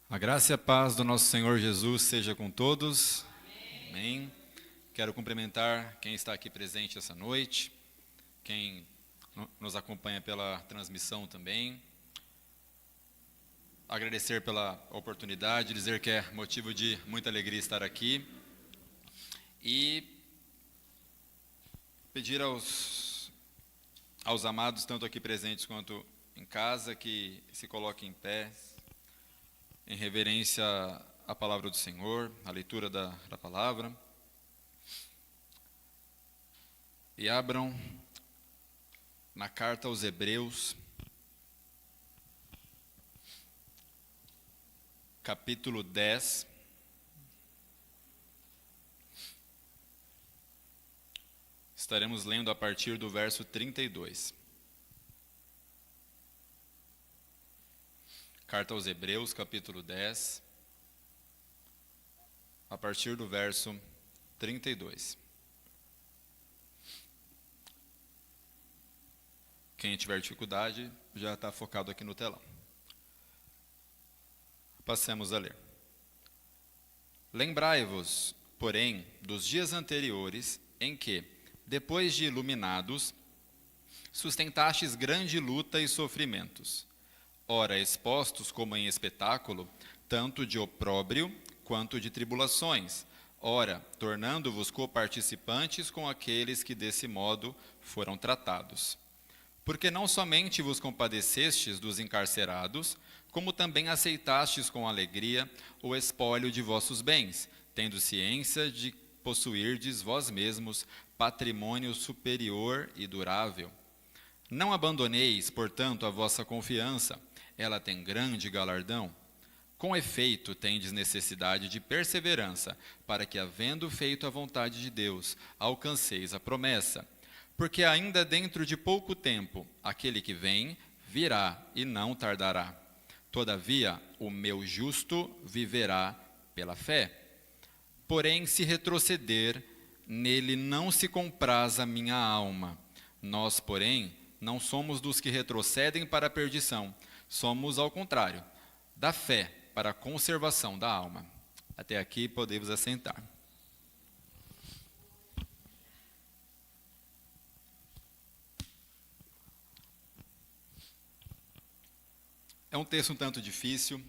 A graça e a paz do nosso Senhor Jesus seja com todos. Amém. Quero cumprimentar quem está aqui presente essa noite, quem nos acompanha pela transmissão também. Agradecer pela oportunidade, dizer que é motivo de muita alegria estar aqui. E pedir aos amados, tanto aqui presentes quanto em casa, que se coloquem em pé, em reverência à palavra do Senhor, à leitura da palavra. E abram na carta aos Hebreus, capítulo 10. Estaremos lendo a partir do verso 32. Carta aos Hebreus, capítulo 10, a partir do verso 32. Quem tiver dificuldade, já está focado aqui no telão. Passemos a ler. Lembrai-vos, porém, dos dias anteriores, em que, depois de iluminados, sustentastes grande luta e sofrimentos, ora expostos como em espetáculo, tanto de opróbrio quanto de tribulações, ora tornando-vos coparticipantes com aqueles que desse modo foram tratados. Porque não somente vos compadecestes dos encarcerados, como também aceitastes com alegria o espólio de vossos bens, tendo ciência de possuirdes vós mesmos patrimônio superior e durável. Não abandoneis, portanto, a vossa confiança, ela tem grande galardão. Com efeito, tendes necessidade de perseverança, para que, havendo feito a vontade de Deus, alcanceis a promessa. Porque ainda dentro de pouco tempo, aquele que vem, virá e não tardará. Todavia, o meu justo viverá pela fé. Porém, se retroceder, nele não se compraz a minha alma. Nós, porém, não somos dos que retrocedem para a perdição. Somos, ao contrário, da fé para a conservação da alma. Até aqui podemos assentar. É um texto um tanto difícil,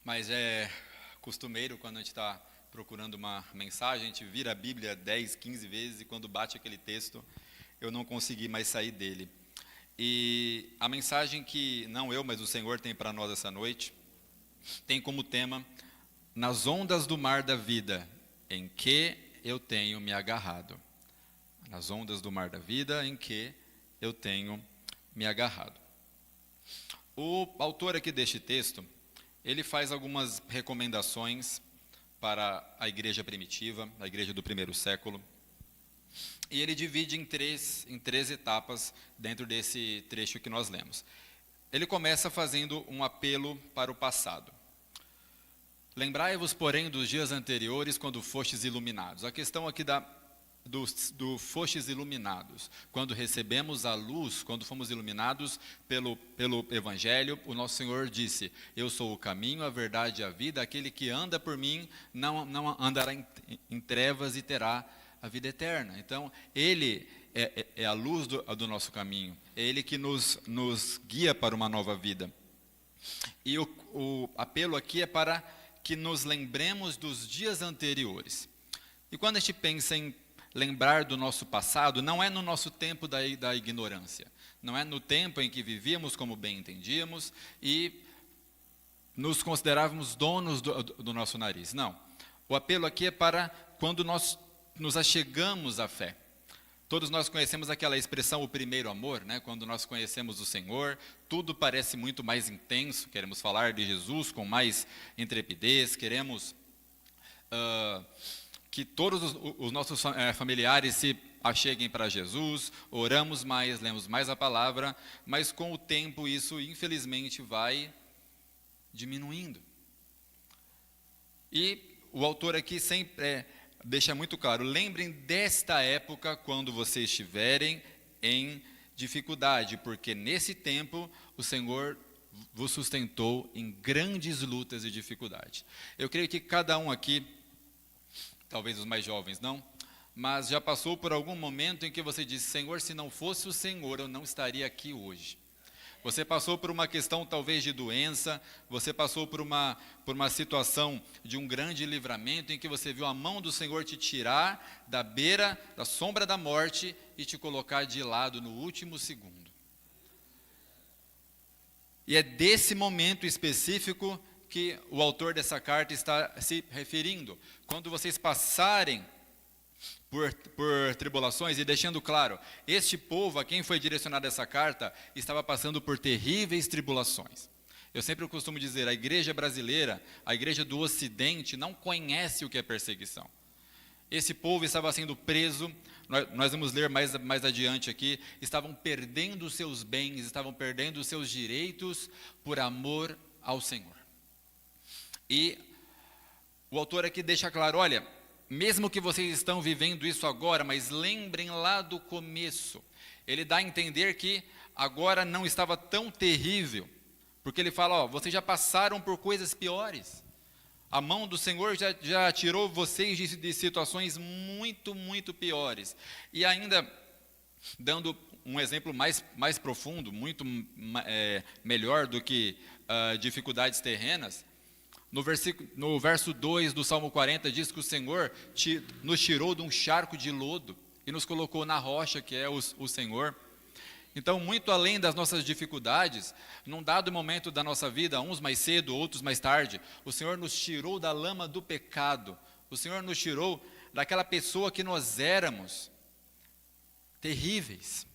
mas é costumeiro quando a gente está procurando uma mensagem, a gente vira a Bíblia 10, 15 vezes e quando bate aquele texto, eu não consegui mais sair dele. E a mensagem que não eu, mas o Senhor tem para nós essa noite, tem como tema, nas ondas do mar da vida, em que eu tenho me agarrado. Nas ondas do mar da vida, em que eu tenho me agarrado. O autor aqui deste texto, ele faz algumas recomendações para a igreja primitiva, a igreja do primeiro século, e ele divide em três etapas dentro desse trecho que nós lemos. Ele começa fazendo um apelo para o passado. Lembrai-vos, porém, dos dias anteriores, quando fostes iluminados. A questão aqui do fostes iluminados. Quando recebemos a luz, quando fomos iluminados pelo Evangelho, o nosso Senhor disse, eu sou o caminho, a verdade e a vida, aquele que anda por mim não andará em trevas e terá a vida eterna. Então, Ele é a luz do nosso caminho, é Ele que nos guia para uma nova vida. E o apelo aqui é para que nos lembremos dos dias anteriores. E quando a gente pensa em lembrar do nosso passado, não é no nosso tempo da ignorância, não é no tempo em que vivíamos como bem entendíamos e nos considerávamos donos do nosso nariz. Não. O apelo aqui é para quando nós nos achegamos à fé. Todos nós conhecemos aquela expressão, o primeiro amor, né? Quando nós conhecemos o Senhor, tudo parece muito mais intenso, queremos falar de Jesus com mais intrepidez, queremos que todos os nossos familiares se acheguem para Jesus, oramos mais, lemos mais a palavra, mas com o tempo isso, infelizmente, vai diminuindo. E o autor aqui sempre deixa muito claro, lembrem desta época quando vocês estiverem em dificuldade, porque nesse tempo o Senhor vos sustentou em grandes lutas e dificuldades. Eu creio que cada um aqui, talvez os mais jovens não, mas já passou por algum momento em que você disse: Senhor, se não fosse o Senhor, eu não estaria aqui hoje. Você passou por uma questão talvez de doença, você passou por uma situação de um grande livramento em que você viu a mão do Senhor te tirar da beira, da sombra da morte e te colocar de lado no último segundo. E é desse momento específico que o autor dessa carta está se referindo. Quando vocês passarem por tribulações, e deixando claro, este povo a quem foi direcionada essa carta estava passando por terríveis tribulações. Eu sempre costumo dizer, a igreja brasileira, a igreja do Ocidente, não conhece o que é perseguição. Esse povo estava sendo preso, nós vamos ler mais adiante aqui, estavam perdendo os seus bens, estavam perdendo os seus direitos por amor ao Senhor. E o autor aqui deixa claro, olha, mesmo que vocês estão vivendo isso agora, mas lembrem lá do começo. Ele dá a entender que agora não estava tão terrível, porque ele fala, ó, vocês já passaram por coisas piores. A mão do Senhor já tirou vocês de situações muito, muito piores. E ainda, dando um exemplo mais profundo, muito melhor do que dificuldades terrenas, no verso 2 do Salmo 40, diz que o Senhor nos tirou de um charco de lodo e nos colocou na rocha, que é o Senhor. Então, muito além das nossas dificuldades, num dado momento da nossa vida, uns mais cedo, outros mais tarde, o Senhor nos tirou da lama do pecado, o Senhor nos tirou daquela pessoa que nós éramos, terríveis.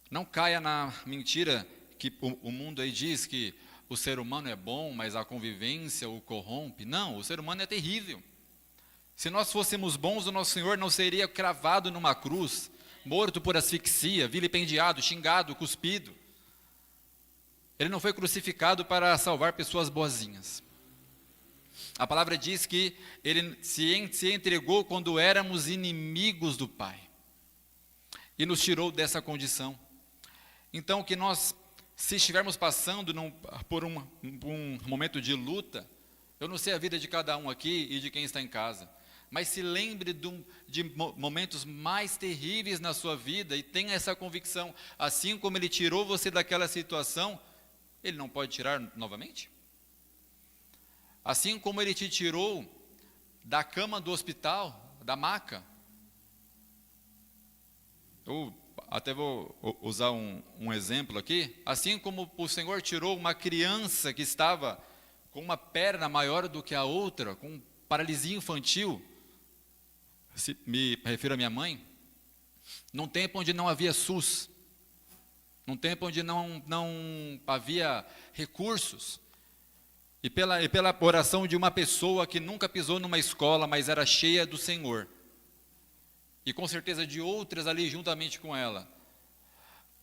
Não caia na mentira que o mundo aí diz que o ser humano é bom, mas a convivência o corrompe. Não, o ser humano é terrível. Se nós fôssemos bons, o nosso Senhor não seria cravado numa cruz, morto por asfixia, vilipendiado, xingado, cuspido. Ele não foi crucificado para salvar pessoas boazinhas. A palavra diz que ele se entregou quando éramos inimigos do Pai. E nos tirou dessa condição. Então, que nós, se estivermos passando por um momento de luta, eu não sei a vida de cada um aqui e de quem está em casa, mas se lembre de momentos mais terríveis na sua vida e tenha essa convicção, assim como Ele tirou você daquela situação, Ele não pode tirar novamente? Assim como Ele te tirou da cama do hospital, da maca. Eu até vou usar um exemplo aqui. Assim como o Senhor tirou uma criança que estava com uma perna maior do que a outra, com paralisia infantil, me refiro à minha mãe, num tempo onde não havia SUS, num tempo onde não havia recursos, e pela oração de uma pessoa que nunca pisou numa escola, mas era cheia do Senhor, e com certeza de outras ali juntamente com ela,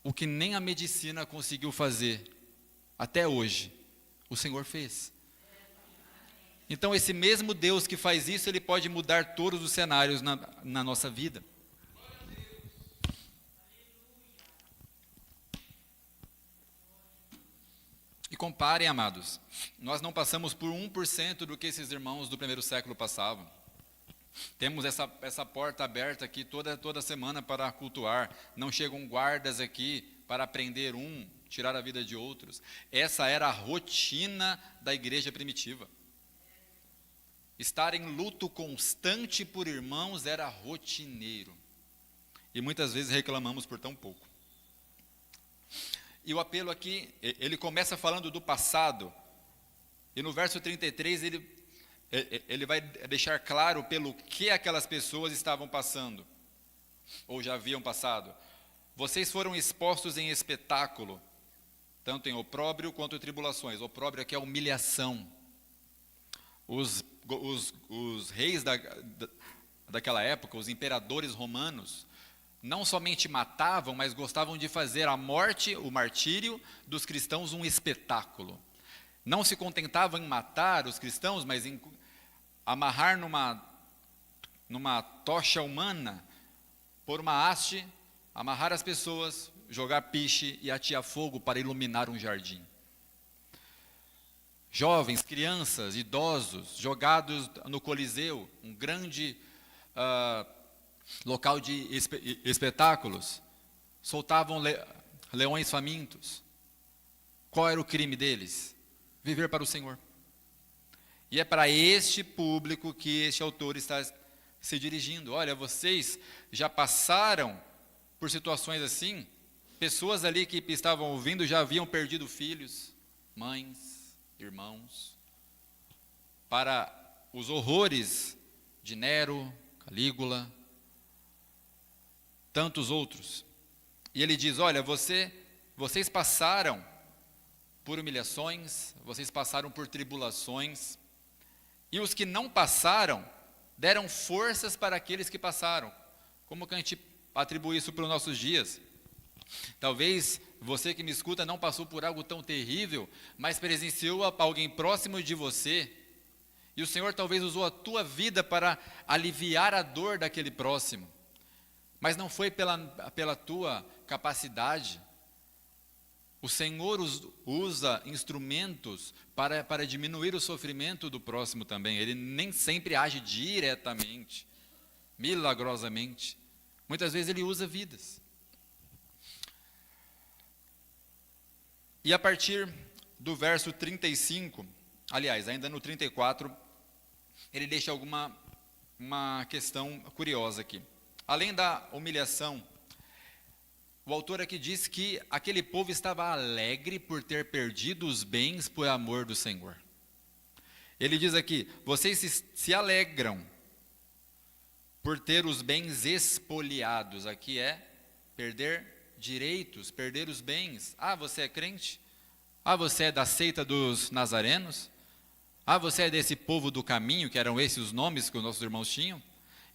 o que nem a medicina conseguiu fazer, até hoje, o Senhor fez. Então esse mesmo Deus que faz isso, Ele pode mudar todos os cenários na nossa vida. E comparem, amados, nós não passamos por 1% do que esses irmãos do primeiro século passavam. Temos essa porta aberta aqui toda semana para cultuar. Não chegam guardas aqui para prender tirar a vida de outros. Essa era a rotina da igreja primitiva. Estar em luto constante por irmãos era rotineiro. E muitas vezes reclamamos por tão pouco. E o apelo aqui, ele começa falando do passado. E no verso 33, ele vai deixar claro pelo que aquelas pessoas estavam passando, ou já haviam passado. Vocês foram expostos em espetáculo, tanto em opróbrio quanto em tribulações. Opróbrio aqui é humilhação. Os reis daquela época, os imperadores romanos, não somente matavam, mas gostavam de fazer a morte, o martírio dos cristãos um espetáculo. Não se contentavam em matar os cristãos, mas em amarrar numa tocha humana, pôr uma haste, amarrar as pessoas, jogar piche e atear fogo para iluminar um jardim. Jovens, crianças, idosos, jogados no Coliseu, um grande local de espetáculos, soltavam leões famintos. Qual era o crime deles? Viver para o Senhor. E é para este público que este autor está se dirigindo. Olha, vocês já passaram por situações assim? Pessoas ali que estavam ouvindo já haviam perdido filhos, mães, irmãos, para os horrores de Nero, Calígula, tantos outros. E ele diz, olha, vocês passaram por humilhações, vocês passaram por tribulações, e os que não passaram, deram forças para aqueles que passaram. Como que a gente atribui isso para os nossos dias? Talvez você que me escuta não passou por algo tão terrível, mas presenciou alguém próximo de você, e o Senhor talvez usou a tua vida para aliviar a dor daquele próximo, mas não foi pela tua capacidade. O Senhor usa instrumentos para diminuir o sofrimento do próximo também. Ele nem sempre age diretamente, milagrosamente. Muitas vezes ele usa vidas. E a partir do verso 35, aliás, ainda no 34, ele deixa uma questão curiosa aqui. Além da humilhação, o autor aqui diz que aquele povo estava alegre por ter perdido os bens por amor do Senhor. Ele diz aqui, vocês se alegram por ter os bens expoliados. Aqui é perder direitos, perder os bens. Ah, você é crente? Ah, você é da seita dos nazarenos? Ah, você é desse povo do caminho, que eram esses os nomes que os nossos irmãos tinham?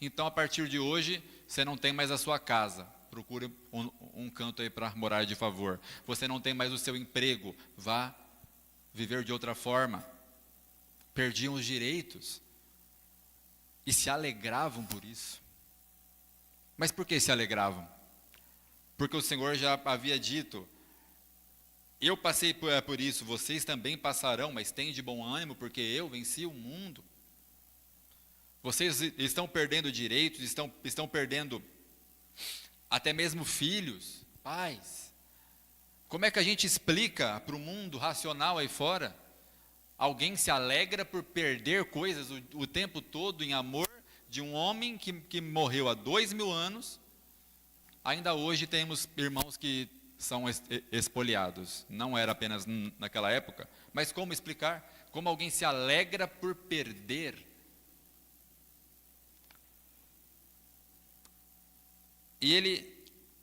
Então, a partir de hoje, você não tem mais a sua casa. Procure um canto aí para morar de favor. Você não tem mais o seu emprego. Vá viver de outra forma. Perdiam os direitos. E se alegravam por isso. Mas por que se alegravam? Porque o Senhor já havia dito, eu passei por isso, vocês também passarão, mas tenham de bom ânimo, porque eu venci o mundo. Vocês estão perdendo direitos, estão perdendo até mesmo filhos, pais. Como é que a gente explica para o mundo racional aí fora? Alguém se alegra por perder coisas o tempo todo em amor de um homem que morreu há 2000 anos. Ainda hoje temos irmãos que são expoliados. Não era apenas naquela época, mas como explicar? Como alguém se alegra por perder? E ele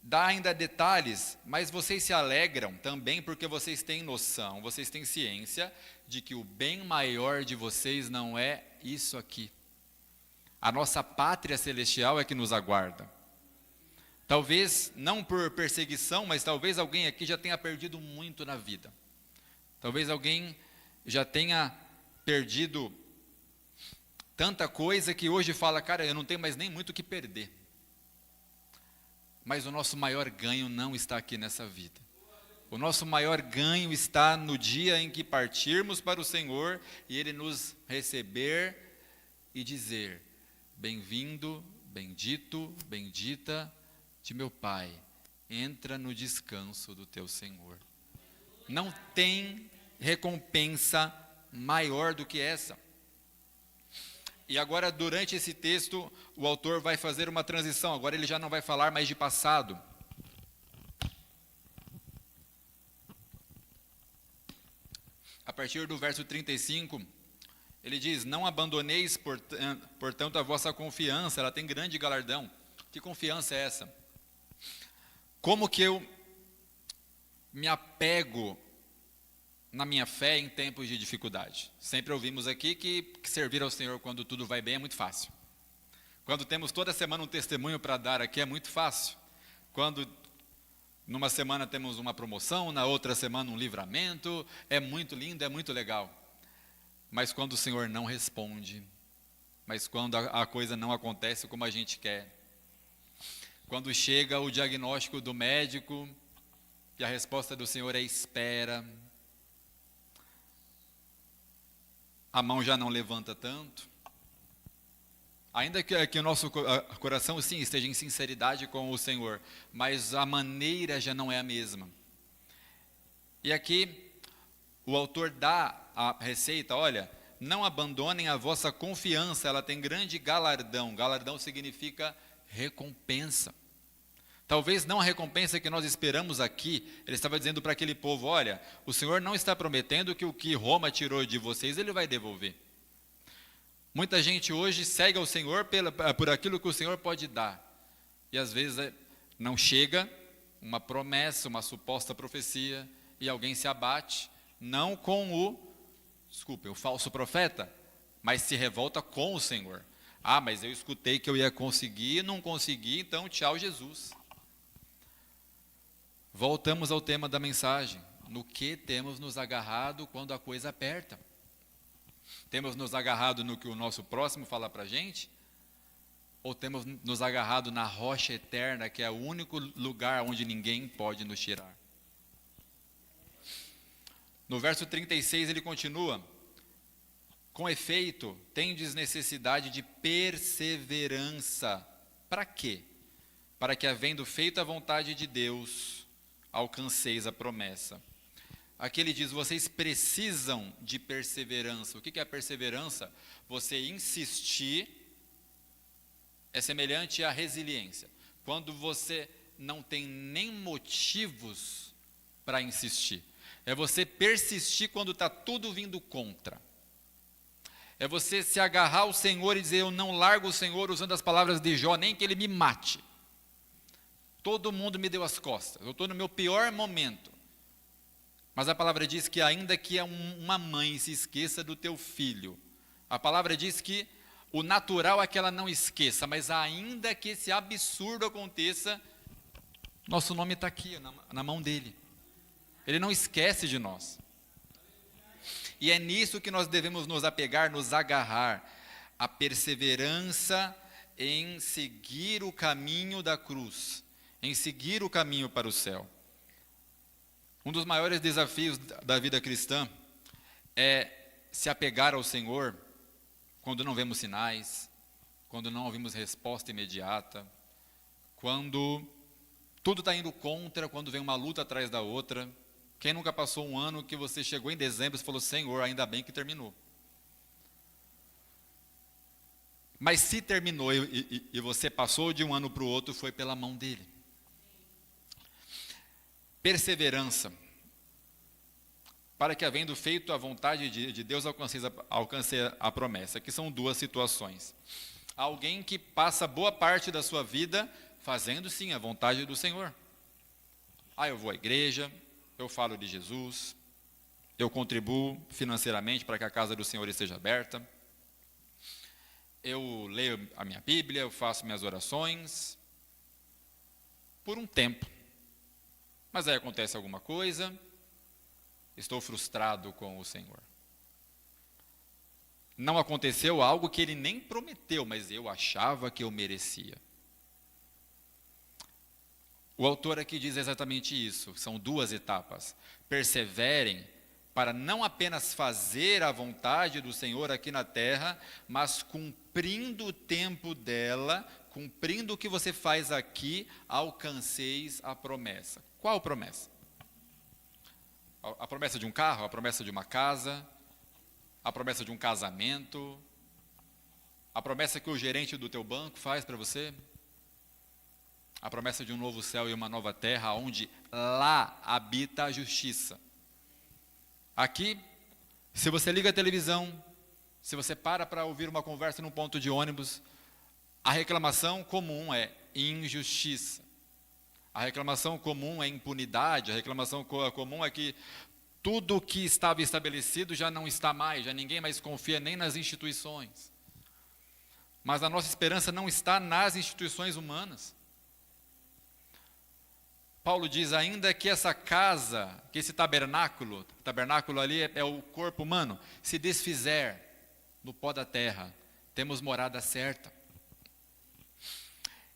dá ainda detalhes, mas vocês se alegram também porque vocês têm noção, vocês têm ciência de que o bem maior de vocês não é isso aqui. A nossa pátria celestial é que nos aguarda. Talvez não por perseguição, mas talvez alguém aqui já tenha perdido muito na vida. Talvez alguém já tenha perdido tanta coisa que hoje fala, cara, eu não tenho mais nem muito o que perder. Mas o nosso maior ganho não está aqui nessa vida. O nosso maior ganho está no dia em que partirmos para o Senhor e Ele nos receber e dizer, bem-vindo, bendito, bendita de meu Pai, entra no descanso do teu Senhor. Não tem recompensa maior do que essa. E agora, durante esse texto, o autor vai fazer uma transição. Agora ele já não vai falar mais de passado. A partir do verso 35, ele diz, não abandoneis, portanto, a vossa confiança, ela tem grande galardão. Que confiança é essa? Como que eu me apego na minha fé em tempos de dificuldade? Sempre ouvimos aqui que servir ao Senhor quando tudo vai bem é muito fácil. Quando temos toda semana um testemunho para dar aqui é muito fácil. Quando numa semana temos uma promoção, na outra semana um livramento, é muito lindo, é muito legal. Mas quando o Senhor não responde, mas quando a coisa não acontece como a gente quer, quando chega o diagnóstico do médico, E a resposta do Senhor é espera. A mão já não levanta tanto. Ainda que o nosso coração, sim, esteja em sinceridade com o Senhor, mas a maneira já não é a mesma. E aqui, o autor dá a receita, olha, não abandonem a vossa confiança, ela tem grande galardão. Galardão significa recompensa. Talvez não a recompensa que nós esperamos aqui. Ele estava dizendo para aquele povo, olha, o Senhor não está prometendo que o que Roma tirou de vocês, Ele vai devolver. Muita gente hoje segue ao Senhor por aquilo que o Senhor pode dar. E às vezes não chega uma promessa, uma suposta profecia, e alguém se abate, não com o falso profeta, mas se revolta com o Senhor. Ah, mas eu escutei que eu ia conseguir, não consegui, então tchau Jesus. Voltamos ao tema da mensagem. No que temos nos agarrado quando a coisa aperta? Temos nos agarrado no que o nosso próximo fala para a gente? Ou temos nos agarrado na rocha eterna, que é o único lugar onde ninguém pode nos tirar? No verso 36 ele continua, com efeito, tendes necessidade de perseverança. Para quê? Para que, havendo feito a vontade de Deus, alcanceis a promessa. Aqui ele diz, vocês precisam de perseverança. O que é a perseverança? Você insistir é semelhante à resiliência. Quando você não tem nem motivos para insistir. É você persistir quando está tudo vindo contra. É você se agarrar ao Senhor e dizer, eu não largo o Senhor, usando as palavras de Jó, nem que Ele me mate. Todo mundo me deu as costas, eu estou no meu pior momento. Mas a palavra diz que ainda que uma mãe se esqueça do teu filho, a palavra diz que o natural é que ela não esqueça, mas ainda que esse absurdo aconteça, nosso nome está aqui, na mão dele. Ele não esquece de nós. E é nisso que nós devemos nos apegar, nos agarrar. A perseverança em seguir o caminho da cruz, em seguir o caminho para o céu. Um dos maiores desafios da vida cristã é se apegar ao Senhor quando não vemos sinais, quando não ouvimos resposta imediata, quando tudo está indo contra, quando vem uma luta atrás da outra. Quem nunca passou um ano que você chegou em dezembro e falou, Senhor, ainda bem que terminou. Mas se terminou e você passou de um ano para o outro, foi pela mão dele. Perseverança. Para que, havendo feito a vontade de Deus, alcance a promessa. Aqui são duas situações. Alguém que passa boa parte da sua vida fazendo, sim, a vontade do Senhor. Eu vou à igreja, eu falo de Jesus, eu contribuo financeiramente para que a casa do Senhor esteja aberta, eu leio a minha Bíblia, eu faço minhas orações, por um tempo. Mas aí acontece alguma coisa, estou frustrado com o Senhor. Não aconteceu algo que Ele nem prometeu, mas eu achava que eu merecia. O autor aqui diz exatamente isso, são duas etapas. Perseverem para não apenas fazer a vontade do Senhor aqui na terra, mas cumprindo o tempo dela, cumprindo o que você faz aqui, alcanceis a promessa. Qual promessa? A promessa de um carro, a promessa de uma casa, a promessa de um casamento, a promessa que o gerente do teu banco faz para você, a promessa de um novo céu e uma nova terra, onde lá habita a justiça. Aqui, se você liga a televisão, se você para ouvir uma conversa num ponto de ônibus, a reclamação comum é injustiça. A reclamação comum é impunidade, a reclamação comum é que tudo que estava estabelecido já não está mais, já ninguém mais confia nem nas instituições. Mas a nossa esperança não está nas instituições humanas. Paulo diz, ainda que essa casa, que esse tabernáculo ali é o corpo humano, se desfizer no pó da terra, temos morada certa.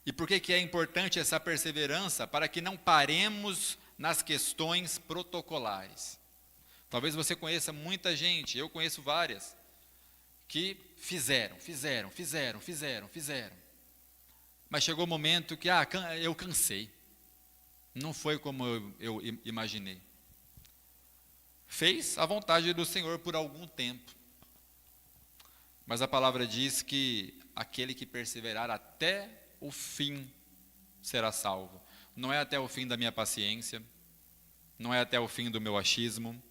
E por que é importante essa perseverança? Para que não paremos nas questões protocolares. Talvez você conheça muita gente, eu conheço várias, que fizeram. Mas chegou o momento que, eu cansei. Não foi como eu imaginei. Fez a vontade do Senhor por algum tempo. Mas a palavra diz que aquele que perseverar até o fim será salvo. Não é até o fim da minha paciência, não é até o fim do meu achismo,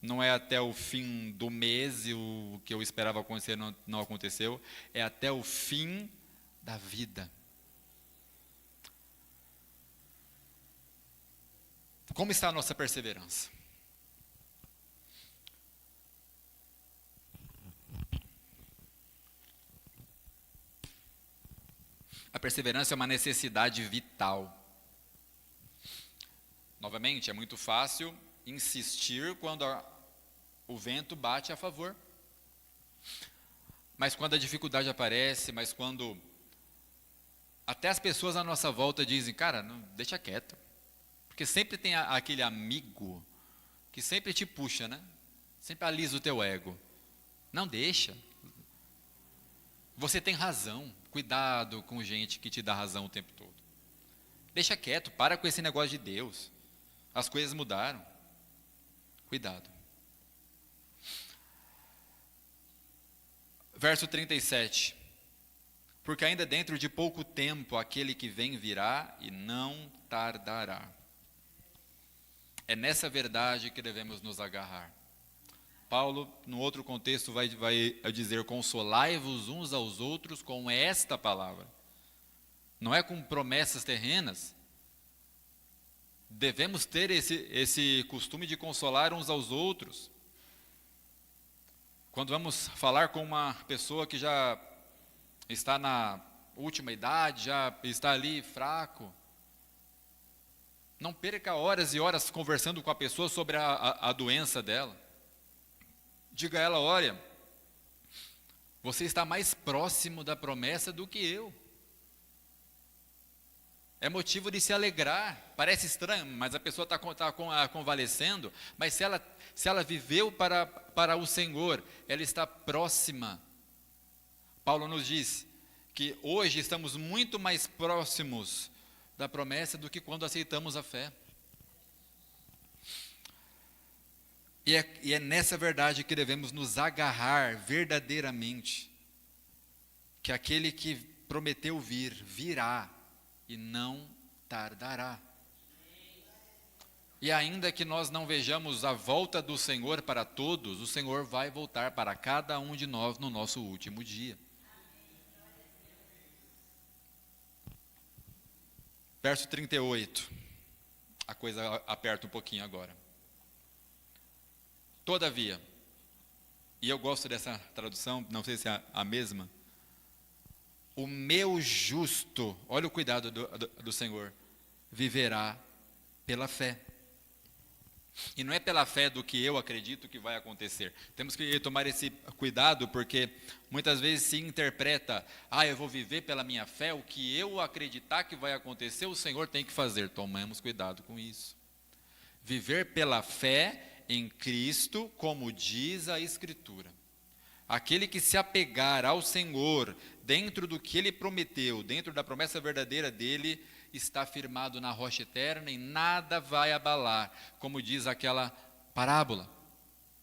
não é até o fim do mês e o que eu esperava acontecer não aconteceu, é até o fim da vida. Como está a nossa perseverança? A perseverança é uma necessidade vital. Novamente, é muito fácil insistir quando o vento bate a favor. Mas quando a dificuldade aparece, mas quando até as pessoas à nossa volta dizem, cara, não, deixa quieto. Porque sempre tem aquele amigo que sempre te puxa, né? Sempre alisa o teu ego. Não deixa. Você tem razão. Cuidado com gente que te dá razão o tempo todo. Deixa quieto, para com esse negócio de Deus. As coisas mudaram. Cuidado. Verso 37. Porque ainda dentro de pouco tempo aquele que vem virá e não tardará. É nessa verdade que devemos nos agarrar. Paulo, no outro contexto, vai dizer, consolai-vos uns aos outros com esta palavra. Não é com promessas terrenas. Devemos ter esse costume de consolar uns aos outros. Quando vamos falar com uma pessoa que já está na última idade, já está ali fraco, não perca horas e horas conversando com a pessoa sobre a doença dela. Diga a ela, olha, você está mais próximo da promessa do que eu. É motivo de se alegrar. Parece estranho, mas a pessoa está convalescendo, mas se ela viveu para o Senhor, ela está próxima. Paulo nos diz que hoje estamos muito mais próximos da promessa do que quando aceitamos a fé. E é nessa verdade que devemos nos agarrar verdadeiramente. Que aquele que prometeu vir, virá e não tardará. E ainda que nós não vejamos a volta do Senhor para todos, o Senhor vai voltar para cada um de nós no nosso último dia. Verso 38. A coisa aperta um pouquinho agora. Todavia, e eu gosto dessa tradução, não sei se é a mesma, o meu justo, olha o cuidado do Senhor, viverá pela fé. E não é pela fé do que eu acredito que vai acontecer. Temos que tomar esse cuidado, porque muitas vezes se interpreta, eu vou viver pela minha fé, o que eu acreditar que vai acontecer, o Senhor tem que fazer. Tomemos cuidado com isso. Viver pela fé em Cristo, como diz a Escritura. Aquele que se apegar ao Senhor, dentro do que Ele prometeu, dentro da promessa verdadeira dEle, está firmado na rocha eterna e nada vai abalar, como diz aquela parábola.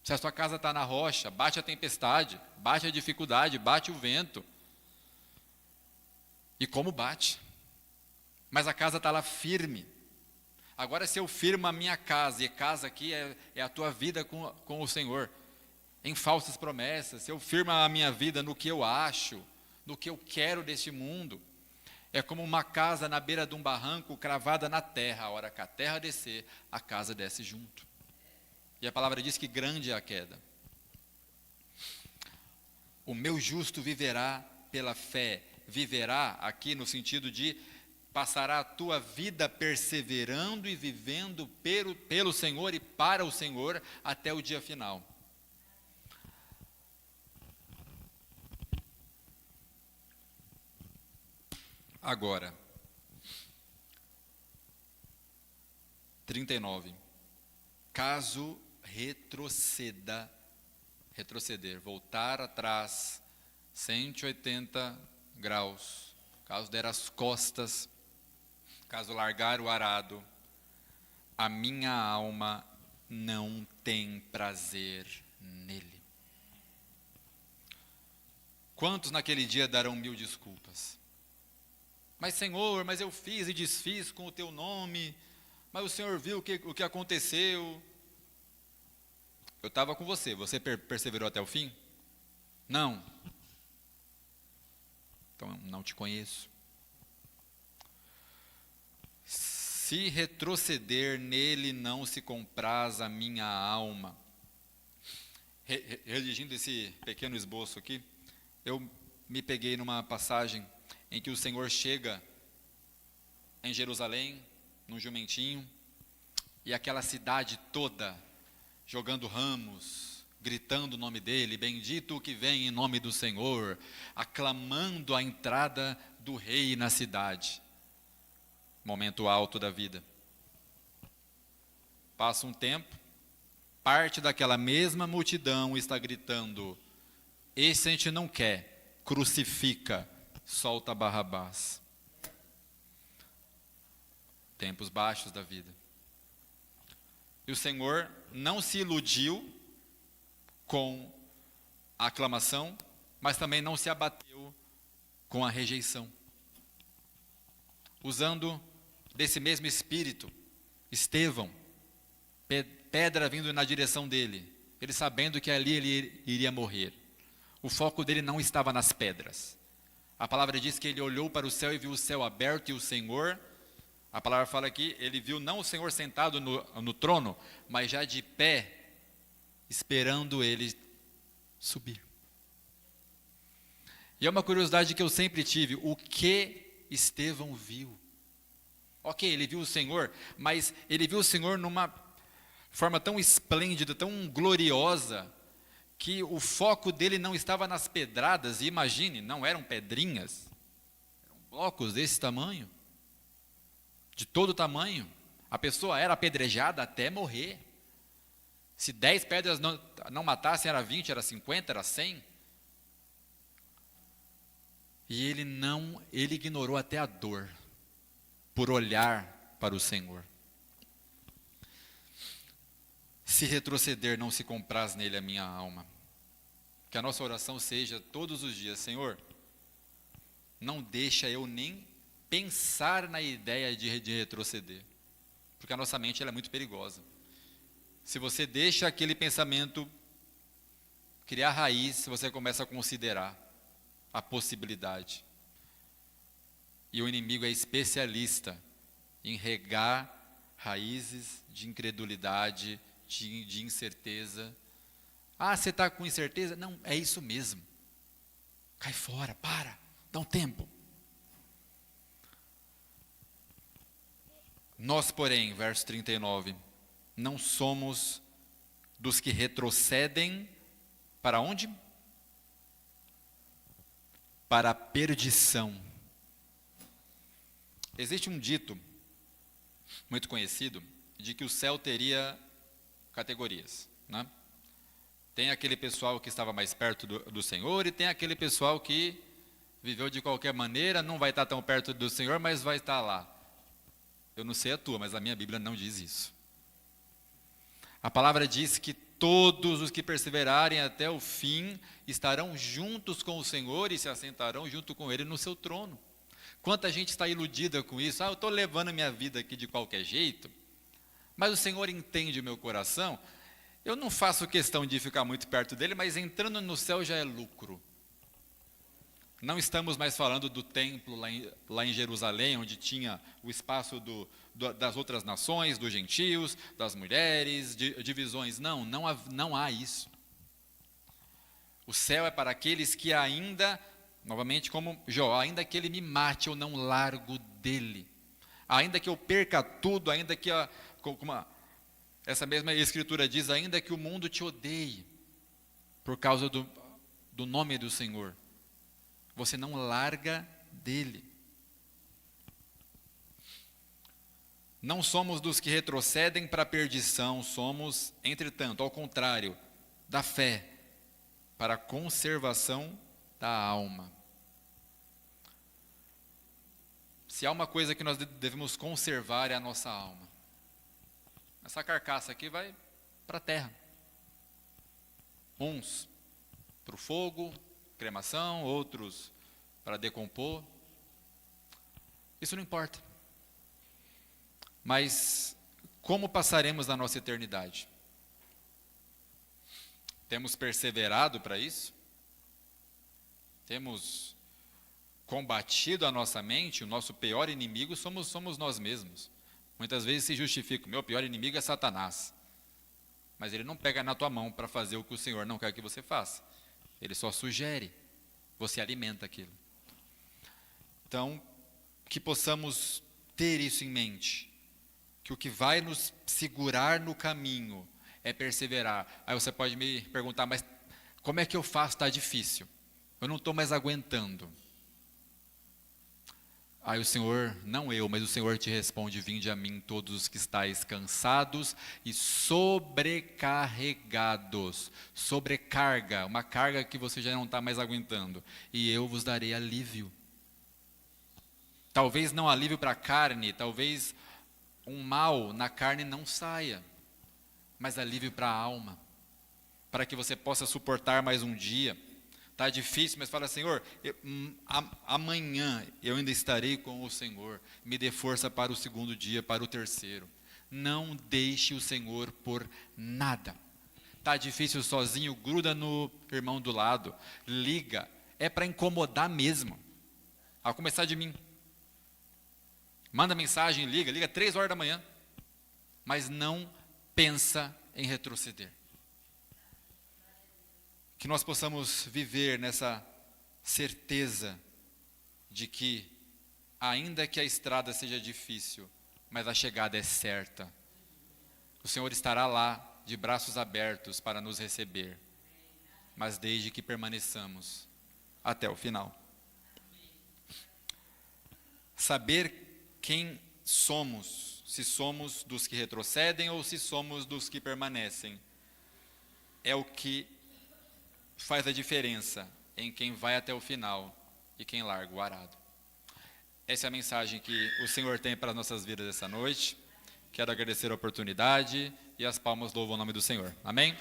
Se a sua casa está na rocha, bate a tempestade, bate a dificuldade, bate o vento. E como bate? Mas a casa está lá firme. Agora, se eu firmo a minha casa, e casa aqui é a tua vida com o Senhor, em falsas promessas, se eu firmo a minha vida no que eu acho, no que eu quero deste mundo, é como uma casa na beira de um barranco cravada na terra. A hora que a terra descer, a casa desce junto. E a palavra diz que grande é a queda. O meu justo viverá pela fé. Viverá aqui no sentido de passará a tua vida perseverando e vivendo pelo Senhor e para o Senhor até o dia final. Agora, 39. Caso retroceder, voltar atrás, 180 graus, caso der as costas, caso largar o arado, a minha alma não tem prazer nele. Quantos naquele dia darão 1000 desculpas? Mas Senhor, mas eu fiz e desfiz com o teu nome, mas o Senhor viu o que aconteceu. Eu estava com você perseverou até o fim? Não. Então não te conheço. Se retroceder, nele não se compraz a minha alma. Redigindo esse pequeno esboço aqui, eu me peguei numa passagem em que o Senhor chega em Jerusalém, num jumentinho, e aquela cidade toda jogando ramos, gritando o nome dele, bendito o que vem em nome do Senhor, aclamando a entrada do rei na cidade. Momento alto da vida. Passa um tempo, parte daquela mesma multidão está gritando, esse a gente não quer, crucifica, solta Barrabás. Tempos baixos da vida. E o Senhor não se iludiu com a aclamação, mas também não se abateu com a rejeição. Usando desse mesmo espírito, Estevão, pedra vindo na direção dele, ele sabendo que ali ele iria morrer. O foco dele não estava nas pedras. A palavra diz que ele olhou para o céu e viu o céu aberto e o Senhor, a palavra fala aqui, ele viu não o Senhor sentado no trono, mas já de pé, esperando ele subir. E é uma curiosidade que eu sempre tive, o que Estevão viu? Ok, ele viu o Senhor, mas ele viu o Senhor numa forma tão esplêndida, tão gloriosa, que o foco dele não estava nas pedradas, e imagine, não eram pedrinhas, eram blocos desse tamanho, de todo tamanho, a pessoa era apedrejada até morrer. Se 10 pedras não matassem, era 20, era 50, era 100. E ele ignorou até a dor, por olhar para o Senhor. Se retroceder, não se compraz nele a minha alma. Que a nossa oração seja todos os dias, Senhor, não deixa eu nem pensar na ideia de retroceder, porque a nossa mente ela é muito perigosa. Se você deixa aquele pensamento criar raiz, você começa a considerar a possibilidade. E o inimigo é especialista em regar raízes de incredulidade, de incerteza. Ah, você está com incerteza? Não, é isso mesmo. Cai fora, para, dá um tempo. Nós, porém, verso 39, não somos dos que retrocedem para onde? Para a perdição. Existe um dito muito conhecido de que o céu teria categorias, né? Tem aquele pessoal que estava mais perto do Senhor e tem aquele pessoal que viveu de qualquer maneira, não vai estar tão perto do Senhor, mas vai estar lá. Eu não sei a tua, mas a minha Bíblia não diz isso. A palavra diz que todos os que perseverarem até o fim estarão juntos com o Senhor e se assentarão junto com Ele no seu trono. Quanta gente está iludida com isso. Ah, eu estou levando a minha vida aqui de qualquer jeito, mas o Senhor entende o meu coração. Eu não faço questão de ficar muito perto dele, mas entrando no céu já é lucro. Não estamos mais falando do templo lá em Jerusalém, onde tinha o espaço das outras nações, dos gentios, das mulheres, divisões. Não há isso. O céu é para aqueles que ainda, novamente como Jó, ainda que ele me mate, eu não largo dele. Ainda que eu perca tudo, ainda que, essa mesma escritura diz, ainda que o mundo te odeie, por causa do nome do Senhor, você não larga dele. Não somos dos que retrocedem para a perdição, somos, entretanto, ao contrário, da fé, para a conservação da alma. Se há uma coisa que nós devemos conservar é a nossa alma. Essa carcaça aqui vai para a terra. Uns para o fogo, cremação, outros para decompor. Isso não importa. Mas como passaremos a nossa eternidade? Temos perseverado para isso? Temos combatido a nossa mente? O nosso pior inimigo somos nós mesmos. Muitas vezes se justifica, o meu pior inimigo é Satanás. Mas ele não pega na tua mão para fazer o que o Senhor não quer que você faça. Ele só sugere, você alimenta aquilo. Então, que possamos ter isso em mente, que o que vai nos segurar no caminho é perseverar. Aí você pode me perguntar, mas como é que eu faço? Está difícil. Eu não estou mais aguentando. Aí o Senhor, não eu, mas o Senhor te responde: vinde a mim todos os que estáis cansados e sobrecarregados. Sobrecarga, uma carga que você já não está mais aguentando. E eu vos darei alívio. Talvez não alívio para a carne, talvez um mal na carne não saia, mas alívio para a alma, para que você possa suportar mais um dia. Está difícil, mas fala: Senhor, amanhã eu ainda estarei com o Senhor, me dê força para o segundo dia, para o terceiro. Não deixe o Senhor por nada. Está difícil sozinho, gruda no irmão do lado, liga, é para incomodar mesmo, a começar de mim. Manda mensagem, liga 3 horas da manhã, mas não pensa em retroceder. Que nós possamos viver nessa certeza de que, ainda que a estrada seja difícil, mas a chegada é certa. O Senhor estará lá, de braços abertos, para nos receber, mas desde que permaneçamos até o final. Saber quem somos, se somos dos que retrocedem ou se somos dos que permanecem, é o que faz a diferença em quem vai até o final e quem larga o arado. Essa é a mensagem que o Senhor tem para as nossas vidas essa noite. Quero agradecer a oportunidade e as palmas louvam o nome do Senhor. Amém?